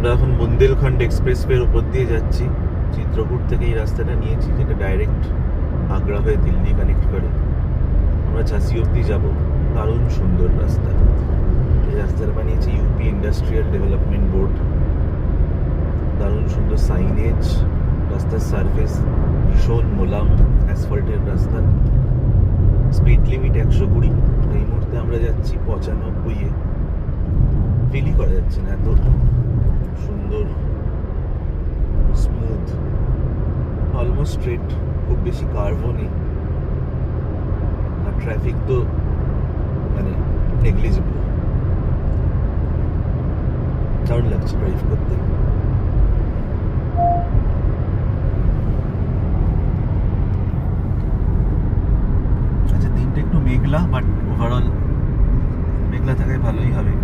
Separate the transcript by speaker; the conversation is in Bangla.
Speaker 1: আমরা এখন বুন্দেলখণ্ড এক্সপ্রেসওয়ের উপর দিয়ে যাচ্ছি। চিত্রকূট থেকে এই রাস্তাটা নিয়েছি, যেটা ডাইরেক্ট আগ্রা হয়ে দিল্লি কানেক্ট করে। আমরা ঝাঁসি অব্দি যাব। দারুণ সুন্দর রাস্তা। এই রাস্তাটা বানিয়েছে ইউপি ইন্ডাস্ট্রিয়াল ডেভেলপমেন্ট বোর্ড। দারুণ সুন্দর সাইনেজ, রাস্তার সারফেস ভীষণ মোলাম, অ্যাসফল্টের রাস্তা। Speed limit 120। এই মুহূর্তে আমরা যাচ্ছি 95-এ। ফিলই করা যাচ্ছে না, এত সুন্দর, স্মুথ, অলমোস্ট স্ট্রেট, খুব বেশি কার্ভও নেই। আর ট্রাফিক তো মানে নেগলিজিবল। দারুণ লাগছে ড্রাইভ করতে। আচ্ছা, দিনটা একটু মেঘলা, বাট ওভারঅল মেঘলা থাকায় ভালোই হবে।